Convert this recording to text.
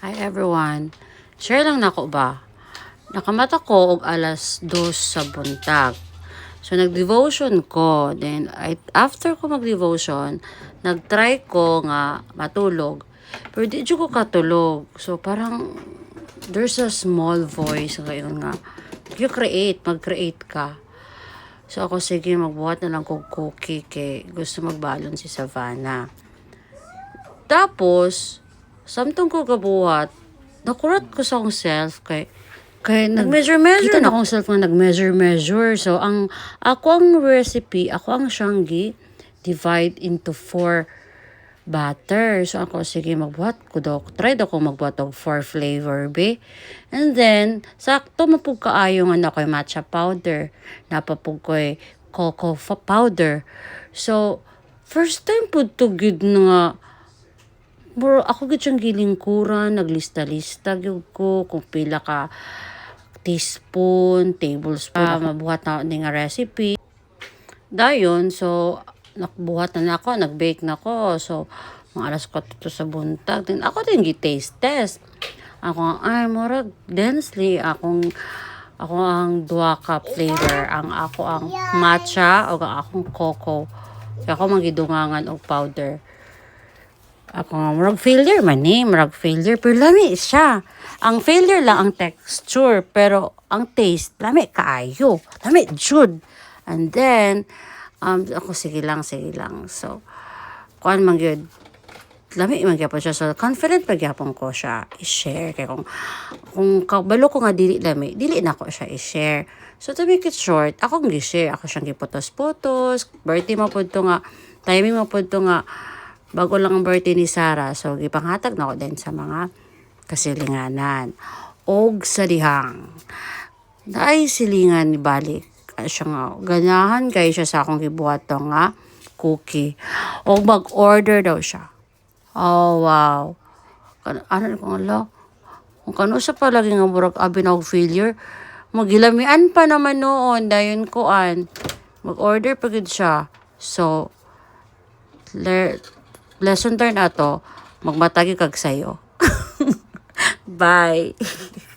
Hi everyone. Share lang nako ba? Nakamata ko og alas 2 sa buntag. So nag-devotion ko. Then after ko mag-devotion, nag-try ko nga matulog. Pero di jud ko katulog. So parang there's a small voice ngayon nga. Mag-create ka. So ako sige magbuhat na lang kog cookie kay gusto magbalon si Savannah. Tapos samtong ko gabuhat, nakurat ko sa akong self kay nag-measure na akong self nga nag-measure. So ako ang recipe, ako ang siyang divide into 4 batter. So ako sige magbuhat ko daw. Try daw ko magbuhat og 4 flavor be. And then sakto mapug kaayo nga na ko'y matcha powder, napapug ko'y cocoa powder. So first time pud to good nga bro, ako gid siyang gilingkuran, naglista-lista gyud ko kung pila ka teaspoon, tablespoon, mabuhat na ni nga recipe. Dayon, so nakbuhat na ako, nag-bake na ako. So mga alas 4 to sa buntag, din ako din gi-taste test. Ako ay murag densely ako ang duha ka flavor, ako ang matcha o ang akong cocoa. Kaya ako magidungangan og powder. Ako nga, murag failure pero lami siya. Ang failure lang ang texture, pero ang taste, lami kaayo. Lami jud. And then, ako sige lang. So, kuan man gyud. Lami man gyapon siya. So, confident pa gyapon ko siya i-share. Kaya kung kabalo ko nga dili na ko siya i-share. So, to make it short, akong gi-share. Ako siyang gipotos-potos. Birthday mo po ito nga. Timing mo po ito nga. Bago lang ang birthday ni Sarah, so gipanghatag na ko din sa mga kasilinganan. Og sa dihang. Naay silingan ni balik. Siya nga, ganahan kayo siya sa akong gibuhat nga cookie. Og mag-order daw siya. Oh, wow. Ano ko nga kung kano siya palagi nga murag abi na og failure, magilamian pa naman noon, dayon koan. Mag-order pa gid siya. So, lesson learned ato, magmatagi kag sayo. Bye.